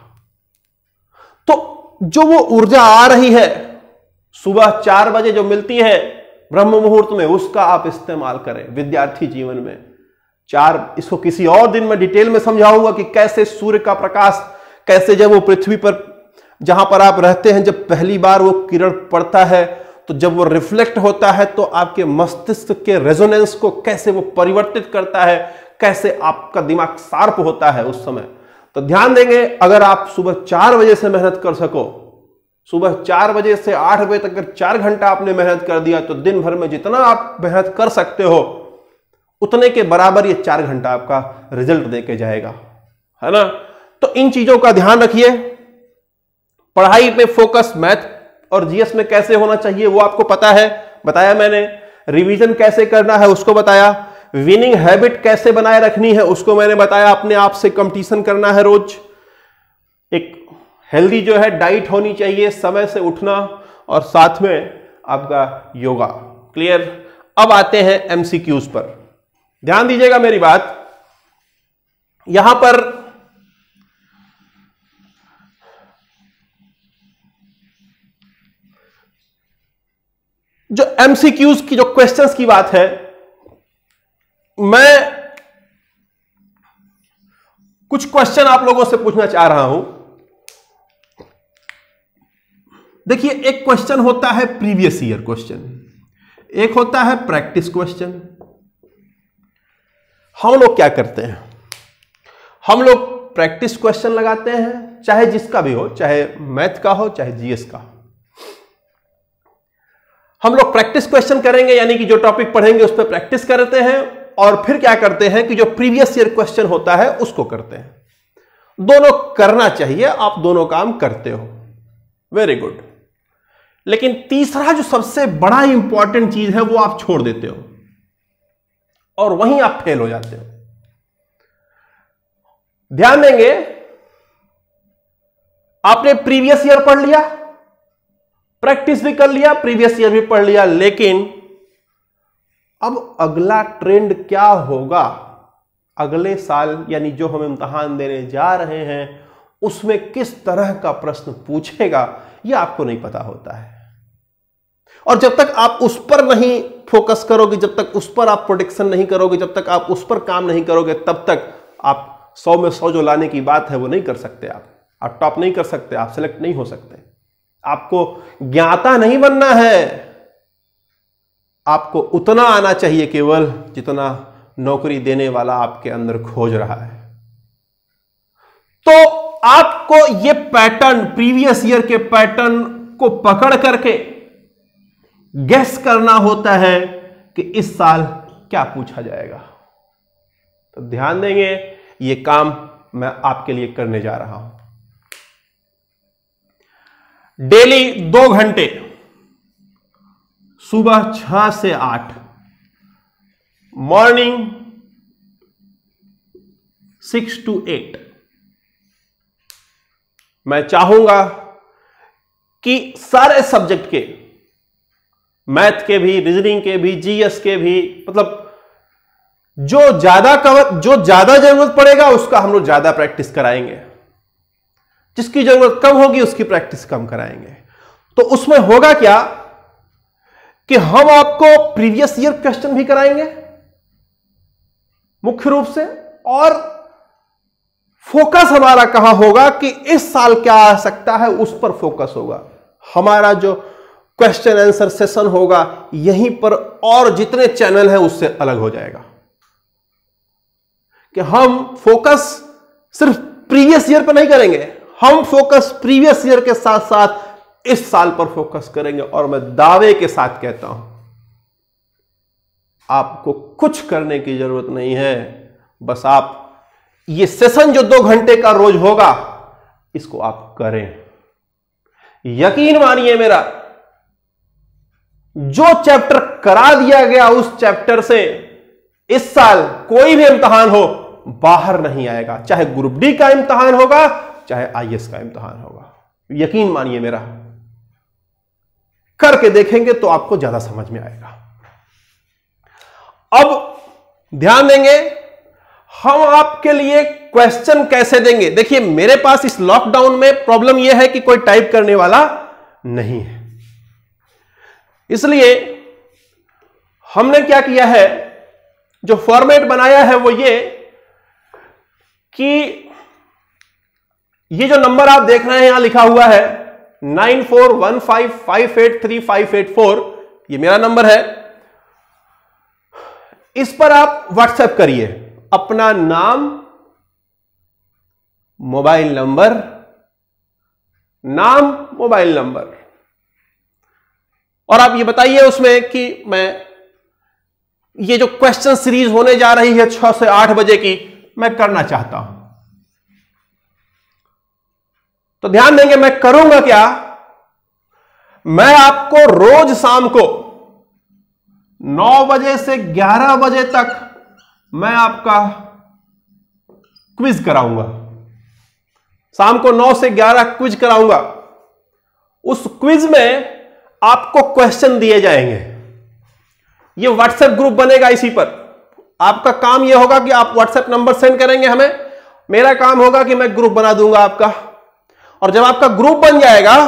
तो जो वो ऊर्जा आ रही है सुबह 4 बजे जो मिलती है ब्रह्म मुहूर्त में, उसका आप इस्तेमाल करें विद्यार्थी जीवन में। इसको किसी और दिन में डिटेल में समझाऊंगा कि कैसे सूर्य का प्रकाश, कैसे जब वो पृथ्वी पर जहां पर आप रहते हैं, जब पहली बार वो किरण पड़ता है तो जब वो रिफ्लेक्ट होता है तो आपके मस्तिष्क के रेजोनेंस को कैसे वो परिवर्तित करता है, कैसे आपका दिमाग शार्प होता है उस समय। तो ध्यान देंगे, अगर आप सुबह 4 बजे से मेहनत कर सको, सुबह 4 बजे से 8 बजे तक अगर 4 घंटा आपने मेहनत कर दिया तो दिन भर में जितना आप मेहनत कर सकते हो उतने के बराबर ये 4 घंटा आपका रिजल्ट देके जाएगा, है ना। तो इन चीजों का ध्यान रखिए। पढ़ाई में फोकस मैथ और जीएस में कैसे होना चाहिए वो आपको पता है, बताया मैंने। रिवीजन कैसे करना है उसको बताया। विनिंग हैबिट कैसे बनाए रखनी है उसको मैंने बताया। अपने आप से कंपटीशन करना है रोज। एक हेल्दी जो है डाइट होनी चाहिए, समय से उठना और साथ में आपका योगा। क्लियर? अब आते हैं एमसीक्यूज पर। ध्यान दीजिएगा मेरी बात। यहां पर जो एमसीक्यूज की जो क्वेश्चंस की बात है, मैं कुछ क्वेश्चन आप लोगों से पूछना चाह रहा हूं। देखिए, एक क्वेश्चन होता है प्रीवियस ईयर क्वेश्चन, एक होता है प्रैक्टिस क्वेश्चन। हम लोग क्या करते हैं, हम लोग प्रैक्टिस क्वेश्चन लगाते हैं, चाहे जिसका भी हो, चाहे मैथ का हो चाहे जीएस का। हम लोग प्रैक्टिस क्वेश्चन करेंगे, यानी कि जो टॉपिक पढ़ेंगे उस पर प्रैक्टिस करते हैं, और फिर क्या करते हैं कि जो प्रीवियस ईयर क्वेश्चन होता है उसको करते हैं। दोनों करना चाहिए, आप दोनों काम करते हो, वेरी गुड। लेकिन तीसरा जो सबसे बड़ा इंपॉर्टेंट चीज है वो आप छोड़ देते हो और वहीं आप फेल हो जाते हो। ध्यान देंगे, आपने प्रीवियस ईयर पढ़ लिया, प्रैक्टिस भी कर लिया, प्रीवियस ईयर भी पढ़ लिया, लेकिन अब अगला ट्रेंड क्या होगा अगले साल, यानी जो हम इम्तिहान देने जा रहे हैं उसमें किस तरह का प्रश्न पूछेगा, यह आपको नहीं पता होता है। और जब तक आप उस पर नहीं फोकस करोगे, जब तक उस पर आप प्रोडिक्शन नहीं करोगे, जब तक आप उस पर काम नहीं करोगे, तब तक आप 100 में 100 जो लाने की बात है वो नहीं कर सकते। आप टॉप नहीं कर सकते, आप सेलेक्ट नहीं हो सकते। आपको ज्ञाता नहीं बनना है, आपको उतना आना चाहिए केवल जितना नौकरी देने वाला आपके अंदर खोज रहा है। तो आपको ये पैटर्न, प्रीवियस ईयर के पैटर्न को पकड़ करके गेस करना होता है कि इस साल क्या पूछा जाएगा। तो ध्यान देंगे, ये काम मैं आपके लिए करने जा रहा हूं। डेली 2 घंटे, सुबह 6 से 8, मॉर्निंग 6 to 8। मैं चाहूंगा कि सारे सब्जेक्ट के, मैथ के भी, रीजनिंग के भी, जीएस के भी, मतलब जो ज्यादा जरूरत पड़ेगा उसका हम लोग ज्यादा प्रैक्टिस कराएंगे, जिसकी जरूरत कम होगी उसकी प्रैक्टिस कम कराएंगे। तो उसमें होगा क्या कि हम आपको प्रीवियस ईयर क्वेश्चन भी कराएंगे मुख्य रूप से, और फोकस हमारा कहां होगा कि इस साल क्या आ सकता है उस पर फोकस होगा। हमारा जो क्वेश्चन आंसर सेशन होगा यहीं पर, और जितने चैनल हैं उससे अलग हो जाएगा कि हम फोकस सिर्फ प्रीवियस ईयर पर नहीं करेंगे, हम फोकस प्रीवियस ईयर के साथ साथ इस साल पर फोकस करेंगे। और मैं दावे के साथ कहता हूं, आपको कुछ करने की जरूरत नहीं है, बस आप ये सेशन जो 2 घंटे का रोज होगा, इसको आप करें। यकीन मानिए मेरा, जो चैप्टर करा दिया गया उस चैप्टर से इस साल कोई भी इम्तिहान हो बाहर नहीं आएगा। चाहे ग्रुप डी का इम्तिहान होगा, चाहे आईएएस का इम्तिहान होगा। यकीन मानिए मेरा, करके देखेंगे तो आपको ज्यादा समझ में आएगा। अब ध्यान देंगे हम आपके लिए क्वेश्चन कैसे देंगे। देखिए मेरे पास इस लॉकडाउन में प्रॉब्लम यह है कि कोई टाइप करने वाला नहीं है, इसलिए हमने क्या किया है, जो फॉर्मेट बनाया है वो ये कि ये जो नंबर आप देख रहे हैं यहां लिखा हुआ है 9415583584, ये मेरा नंबर है। इस पर आप व्हाट्सएप करिए अपना नाम, मोबाइल नंबर, और आप ये बताइए उसमें कि मैं ये जो क्वेश्चन सीरीज होने जा रही है 6 से 8 बजे की, मैं करना चाहता हूं। तो ध्यान देंगे मैं करूंगा क्या, मैं आपको रोज शाम को 9 बजे से 11 बजे तक मैं आपका क्विज कराऊंगा। शाम को 9 से 11 क्विज कराऊंगा। उस क्विज में आपको क्वेश्चन दिए जाएंगे। ये व्हाट्सएप ग्रुप बनेगा, इसी पर आपका काम यह होगा कि आप व्हाट्सएप नंबर सेंड करेंगे हमें, मेरा काम होगा कि मैं ग्रुप बना दूंगा आपका। और जब आपका ग्रुप बन जाएगा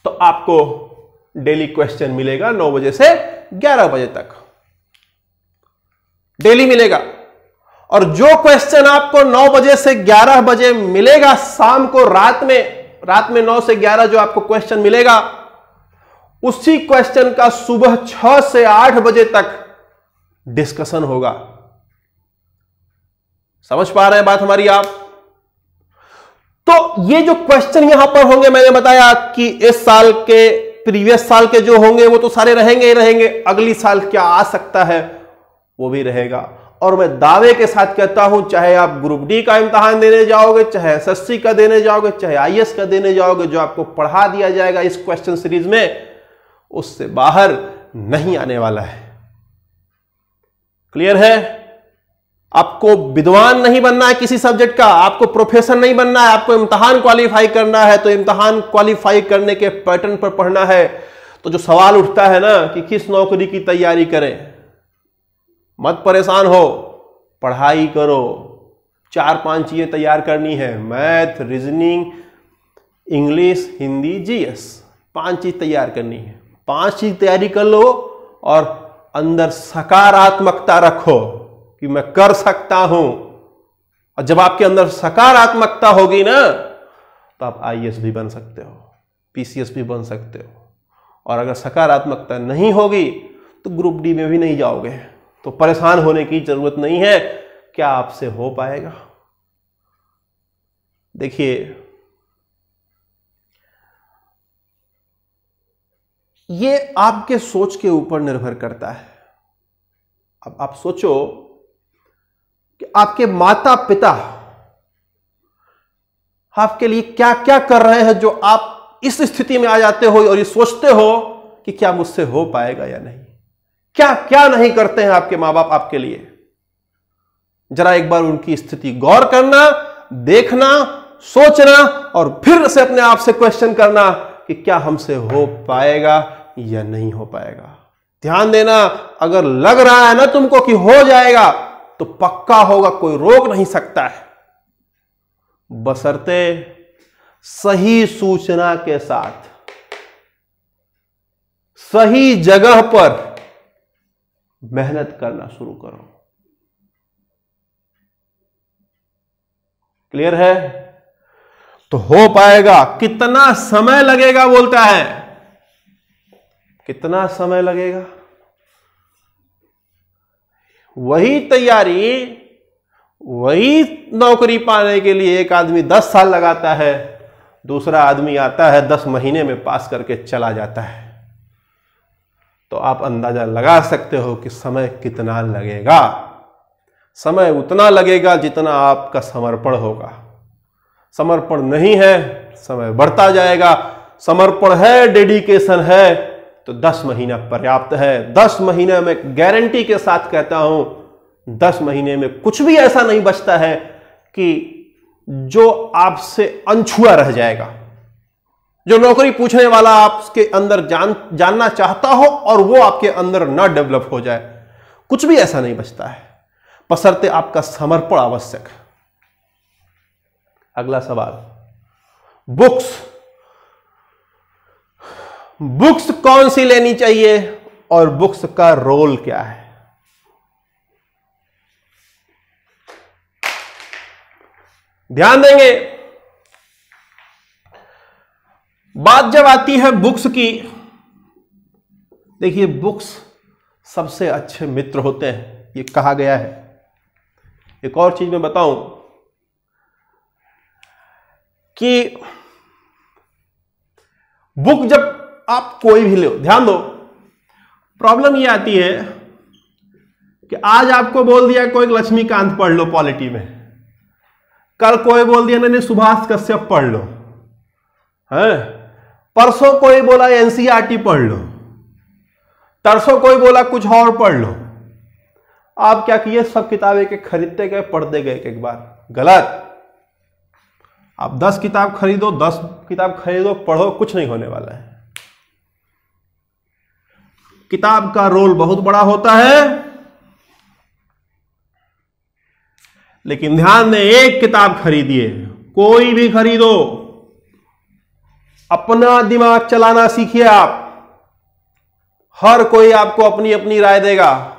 तो आपको डेली क्वेश्चन मिलेगा 9 बजे से 11 बजे तक, डेली मिलेगा। और जो क्वेश्चन आपको 9 बजे से 11 बजे मिलेगा, शाम को रात में 9 से 11 जो आपको क्वेश्चन मिलेगा, उसी क्वेश्चन का सुबह 6 से 8 बजे तक डिस्कशन होगा। समझ पा रहे हैं बात हमारी आप? तो ये जो क्वेश्चन यहां पर होंगे, मैंने बताया कि इस साल के, प्रीवियस साल के जो होंगे वो तो सारे रहेंगे ही रहेंगे, अगली साल क्या आ सकता है वो भी रहेगा। और मैं दावे के साथ कहता हूं, चाहे आप ग्रुप डी का इम्तिहान देने जाओगे, चाहे एसएससी का देने जाओगे, चाहे आईएएस का देने जाओगे, जो आपको पढ़ा दिया जाएगा इस क्वेश्चन सीरीज में, उससे बाहर नहीं आने वाला है। क्लियर है? आपको विद्वान नहीं बनना है किसी सब्जेक्ट का, आपको प्रोफेसर नहीं बनना है, आपको इम्तिहान क्वालिफाई करना है। तो इम्तिहान क्वालिफाई करने के पैटर्न पर पढ़ना है। तो जो सवाल उठता है ना कि किस नौकरी की तैयारी करें, मत परेशान हो, पढ़ाई करो। 4-5 चीजें तैयार करनी है, math, reasoning, English, Hindi, GS, 5 चीज तैयार करनी है। 5 चीज तैयारी कर लो और अंदर सकारात्मकता रखो कि मैं कर सकता हूं। और जब आपके अंदर सकारात्मकता होगी ना, तो आप आईएएस भी बन सकते हो, पीसीएस भी बन सकते हो। और अगर सकारात्मकता नहीं होगी तो ग्रुप डी में भी नहीं जाओगे। तो परेशान होने की जरूरत नहीं है। क्या आपसे हो पाएगा? देखिए, ये आपके सोच के ऊपर निर्भर करता है। अब आप सोचो कि आपके माता पिता आपके लिए क्या क्या कर रहे हैं, जो आप इस स्थिति में आ जाते हो और ये सोचते हो कि क्या मुझसे हो पाएगा या नहीं। क्या क्या नहीं करते हैं आपके मां बाप आपके लिए। जरा एक बार उनकी स्थिति गौर करना, देखना, सोचना और फिर से अपने आप से क्वेश्चन करना कि क्या हमसे हो पाएगा या नहीं हो पाएगा। ध्यान देना, अगर लग रहा है ना तुमको कि हो जाएगा, तो पक्का होगा, कोई रोक नहीं सकता है, बशर्ते सही सूचना के साथ सही जगह पर मेहनत करना शुरू करो। क्लियर है? तो हो पाएगा। कितना समय लगेगा बोलता है, कितना समय लगेगा? वही तैयारी, वही नौकरी पाने के लिए एक आदमी 10 साल लगाता है, दूसरा आदमी आता है 10 महीने में पास करके चला जाता है। तो आप अंदाजा लगा सकते हो कि समय कितना लगेगा। समय उतना लगेगा जितना आपका समर्पण होगा। समर्पण नहीं है, समय बढ़ता जाएगा। समर्पण है, डेडिकेशन है, तो 10 महीना पर्याप्त है। 10 महीने में गारंटी के साथ कहता हूं, 10 महीने में कुछ भी ऐसा नहीं बचता है कि जो आपसे अनछुआ रह जाएगा। जो नौकरी पूछने वाला आपके अंदर जानना चाहता हो और वो आपके अंदर ना डेवलप हो जाए, कुछ भी ऐसा नहीं बचता है, बशर्ते आपका समर्पण आवश्यक है। अगला सवाल, बुक्स कौन सी लेनी चाहिए और बुक्स का रोल क्या है? ध्यान देंगे। बात जब आती है बुक्स की, देखिए बुक्स सबसे अच्छे मित्र होते हैं, ये कहा गया है। एक और चीज मैं बताऊं कि बुक जब आप कोई भी लो, ध्यान दो, प्रॉब्लम ये आती है कि आज आपको बोल दिया कोई लक्ष्मीकांत पढ़ लो पॉलिटी में, कल कोई बोल दिया नहीं सुभाष कश्यप पढ़ लो, है परसों कोई बोला एनसीईआरटी पढ़ लो, तरसों कोई बोला कुछ और पढ़ लो। आप क्या किए, सब किताबें के खरीदते गए, पढ़ते गए एक बार। गलत। आप 10 किताब खरीदो, 10 किताब खरीदो, पढ़ो, कुछ नहीं होने वाला है। किताब का रोल बहुत बड़ा होता है, लेकिन ध्यान दें, एक किताब खरीदिए, कोई भी खरीदो, अपना दिमाग चलाना सीखिए आप। हर कोई आपको अपनी अपनी राय देगा,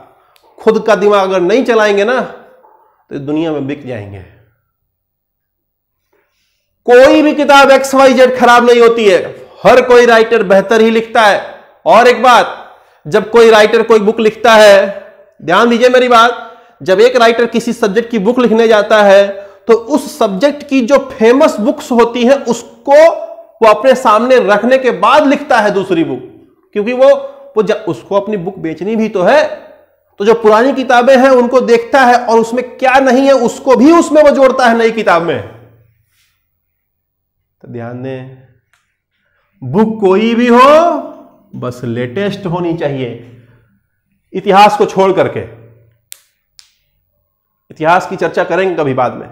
खुद का दिमाग अगर नहीं चलाएंगे ना तो दुनिया में बिक जाएंगे। कोई भी किताब XYZ खराब नहीं होती है, हर कोई राइटर बेहतर ही लिखता है। और एक बात, जब कोई राइटर कोई बुक लिखता है, ध्यान दीजिए मेरी बात, जब एक राइटर किसी सब्जेक्ट की बुक लिखने जाता है तो उस सब्जेक्ट की जो फेमस बुक्स होती हैं उसको वो अपने सामने रखने के बाद लिखता है दूसरी बुक, क्योंकि वो उसको अपनी बुक बेचनी भी तो है। तो जो पुरानी किताबें हैं उनको देखता है और उसमें क्या नहीं है उसको भी उसमें वो जोड़ता है नई किताब में। तो ध्यान दें, बुक कोई भी हो, बस लेटेस्ट होनी चाहिए। इतिहास को छोड़ करके, इतिहास की चर्चा करेंगे कभी बाद में।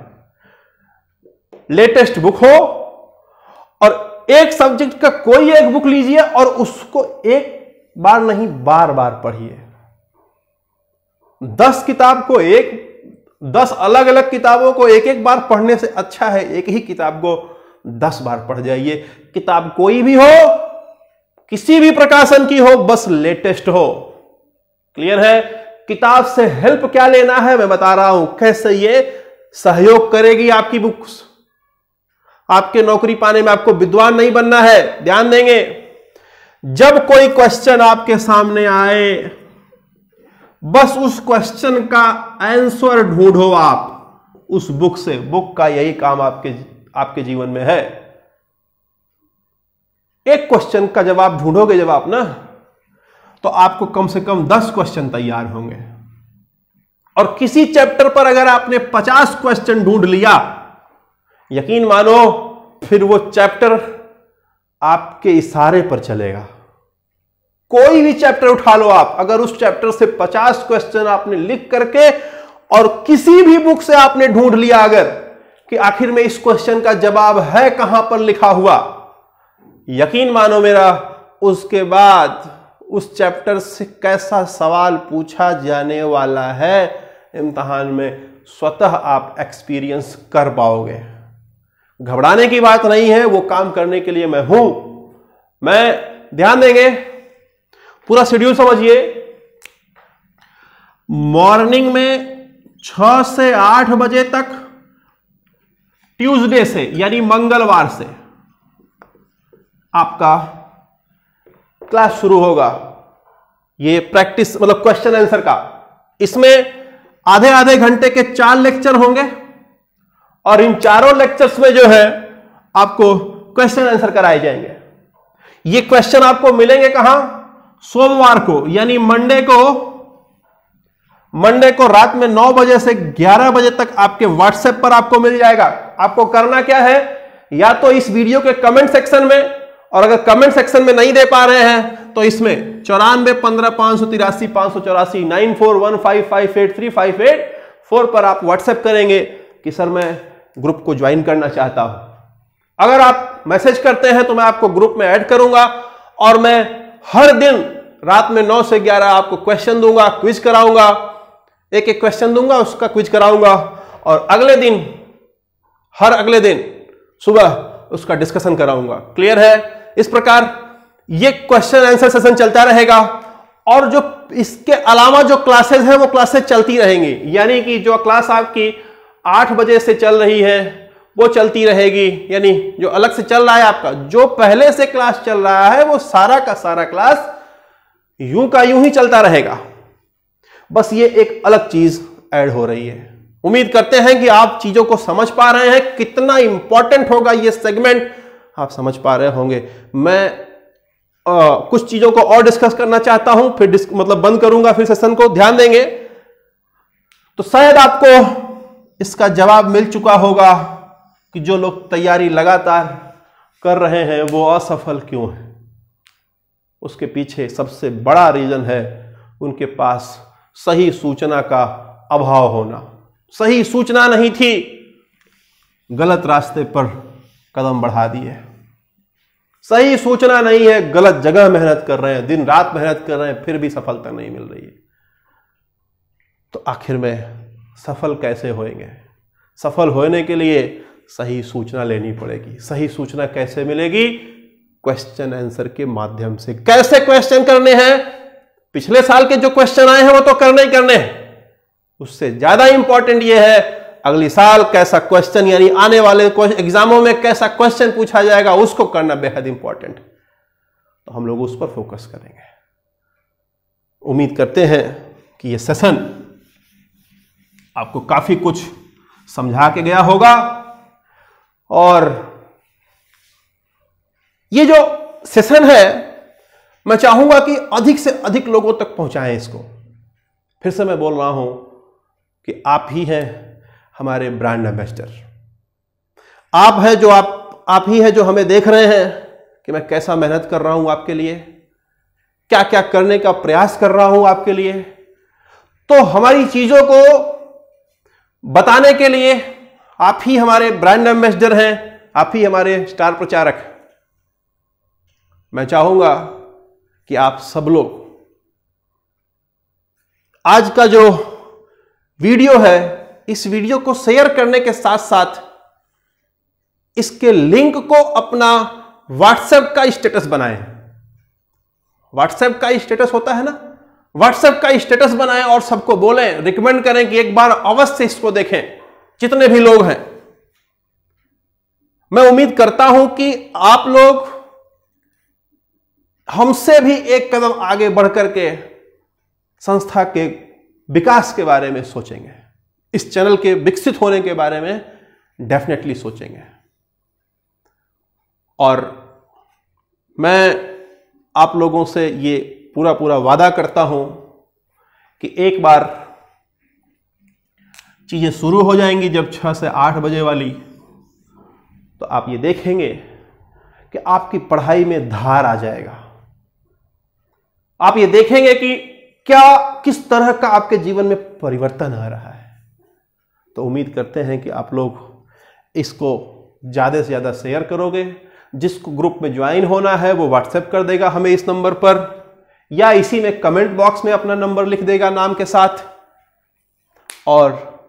लेटेस्ट बुक हो और एक सब्जेक्ट का कोई एक बुक लीजिए और उसको एक बार नहीं बार बार पढ़िए। 10 किताब को 10 अलग अलग किताबों को एक एक बार पढ़ने से अच्छा है एक ही किताब को 10 बार पढ़ जाइए। किताब कोई भी हो, किसी भी प्रकाशन की हो, बस लेटेस्ट हो। क्लियर है? किताब से हेल्प क्या लेना है मैं बता रहा हूं, कैसे ये सहयोग करेगी आपकी बुक्स। आपके नौकरी पाने में आपको विद्वान नहीं बनना है। ध्यान देंगे, जब कोई क्वेश्चन आपके सामने आए, बस उस क्वेश्चन का आंसर ढूंढो आप उस बुक से। बुक का यही काम आपके जीवन में है। एक क्वेश्चन का जवाब ढूंढोगे जब आप ना, तो आपको कम से कम 10 क्वेश्चन तैयार होंगे। और किसी चैप्टर पर अगर आपने 50 क्वेश्चन ढूंढ लिया, यकीन मानो फिर वो चैप्टर आपके इशारे पर चलेगा। कोई भी चैप्टर उठा लो आप, अगर उस चैप्टर से 50 क्वेश्चन आपने लिख करके और किसी भी बुक से आपने ढूंढ लिया अगर कि आखिर में इस क्वेश्चन का जवाब है कहां पर लिखा हुआ, यकीन मानो मेरा, उसके बाद उस चैप्टर से कैसा सवाल पूछा जाने वाला है इम्तिहान में, स्वतः आप एक्सपीरियंस कर पाओगे। घबराने की बात नहीं है, वो काम करने के लिए मैं हूं। मैं ध्यान देंगे, पूरा शेड्यूल समझिए। मॉर्निंग में 6 से 8 बजे तक ट्यूसडे से यानी मंगलवार से आपका क्लास शुरू होगा। ये प्रैक्टिस मतलब क्वेश्चन आंसर का, इसमें आधे आधे घंटे के 4 लेक्चर होंगे और इन चारों लेक्चर्स में जो है आपको क्वेश्चन आंसर कराए जाएंगे। ये क्वेश्चन आपको मिलेंगे कहां? सोमवार को यानी मंडे को मंडे को रात में 9 बजे से 11 बजे तक आपके व्हाट्सएप पर आपको मिल जाएगा। आपको करना क्या है, या तो इस वीडियो के कमेंट सेक्शन में, और अगर कमेंट सेक्शन में नहीं दे पा रहे हैं तो इसमें 94 15 583 584 9415558358 पर आप व्हाट्सएप करेंगे कि सर मैं ग्रुप को ज्वाइन करना चाहता हूं। अगर आप मैसेज करते हैं तो मैं आपको ग्रुप में ऐड करूंगा, और मैं हर दिन रात में 9 से 11 आपको क्वेश्चन दूंगा, क्विज कराऊंगा, एक एक क्वेश्चन दूंगा, उसका क्विज कराऊंगा, और हर अगले दिन सुबह उसका डिस्कशन कराऊंगा। क्लियर है? इस प्रकार ये क्वेश्चन आंसर सेशन चलता रहेगा, और जो इसके अलावा जो क्लासेस हैं वो क्लासेस चलती रहेंगी। यानी कि जो क्लास आपकी 8 बजे से चल रही है वो चलती रहेगी, यानी जो अलग से चल रहा है आपका, जो पहले से क्लास चल रहा है वो सारा का सारा क्लास यूं का यूं ही चलता रहेगा। बस ये एक अलग चीज ऐड हो रही है। उम्मीद करते हैं कि आप चीजों को समझ पा रहे हैं, कितना इंपॉर्टेंट होगा ये सेगमेंट आप समझ पा रहे होंगे। मैं कुछ चीजों को और डिस्कस करना चाहता हूं, फिर मतलब बंद करूंगा, फिर सेशन को ध्यान देंगे। तो शायद आपको इसका जवाब मिल चुका होगा कि जो लोग तैयारी लगातार कर रहे हैं वो असफल क्यों है। उसके पीछे सबसे बड़ा रीजन है उनके पास सही सूचना का अभाव होना। सही सूचना नहीं थी, गलत रास्ते पर कदम बढ़ा दिए। सही सूचना नहीं है, गलत जगह मेहनत कर रहे हैं, दिन रात मेहनत कर रहे हैं, फिर भी सफलता नहीं मिल रही है। तो आखिर में सफल कैसे होएंगे? सफल होने के लिए सही सूचना लेनी पड़ेगी। सही सूचना कैसे मिलेगी? क्वेश्चन आंसर के माध्यम से। कैसे क्वेश्चन करने हैं? पिछले साल के जो क्वेश्चन आए हैं वो तो करने ही करने हैं, उससे ज्यादा इंपॉर्टेंट ये है अगली साल कैसा क्वेश्चन, यानी आने वाले एग्जामों में कैसा क्वेश्चन पूछा जाएगा, उसको करना बेहद इंपॉर्टेंट। तो हम लोग उस पर फोकस करेंगे। उम्मीद करते हैं कि ये सेशन आपको काफी कुछ समझा के गया होगा, और ये जो सेशन है मैं चाहूंगा कि अधिक से अधिक लोगों तक पहुंचाएं इसको। फिर से मैं बोल रहा हूं कि आप ही हैं हमारे ब्रांड एम्बेसडर। आप ही हैं जो हमें देख रहे हैं कि मैं कैसा मेहनत कर रहा हूं आपके लिए, क्या क्या करने का प्रयास कर रहा हूं आपके लिए। तो हमारी चीजों को बताने के लिए आप ही हमारे ब्रांड एम्बेसडर हैं, आप ही हमारे स्टार प्रचारक। मैं चाहूंगा कि आप सब लोग आज का जो वीडियो है, इस वीडियो को शेयर करने के साथ साथ इसके लिंक को अपना व्हाट्सएप का स्टेटस बनाएं। व्हाट्सएप का स्टेटस होता है ना, व्हाट्सएप का स्टेटस बनाएं और सबको बोलें, रिकमेंड करें कि एक बार अवश्य इसको देखें, जितने भी लोग हैं। मैं उम्मीद करता हूं कि आप लोग हमसे भी एक कदम आगे बढ़ करके संस्था के विकास के बारे में सोचेंगे, इस चैनल के विकसित होने के बारे में डेफिनेटली सोचेंगे। और मैं आप लोगों से ये पूरा वादा करता हूं कि एक बार चीजें शुरू हो जाएंगी जब 6 से 8 बजे वाली, तो आप ये देखेंगे कि आपकी पढ़ाई में धार आ जाएगा। आप ये देखेंगे कि किस तरह का आपके जीवन में परिवर्तन आ रहा है। तो उम्मीद करते हैं कि आप लोग इसको ज्यादा से ज्यादा शेयर करोगे। जिसको ग्रुप में ज्वाइन होना है वो व्हाट्सएप कर देगा हमें इस नंबर पर, या इसी में कमेंट बॉक्स में अपना नंबर लिख देगा नाम के साथ। और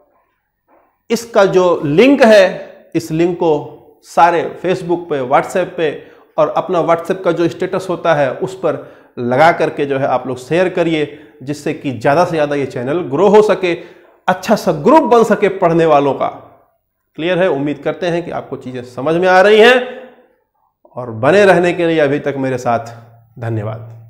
इसका जो लिंक है, इस लिंक को सारे फेसबुक पे, व्हाट्सएप पे और अपना व्हाट्सएप का जो स्टेटस होता है उस पर लगा करके जो है आप लोग शेयर करिए, जिससे कि ज्यादा से ज्यादा ये चैनल ग्रो हो सके, अच्छा सा ग्रुप बन सके पढ़ने वालों का। क्लियर है? उम्मीद करते हैं कि आपको चीजें समझ में आ रही हैं, और बने रहने के लिए अभी तक मेरे साथ धन्यवाद।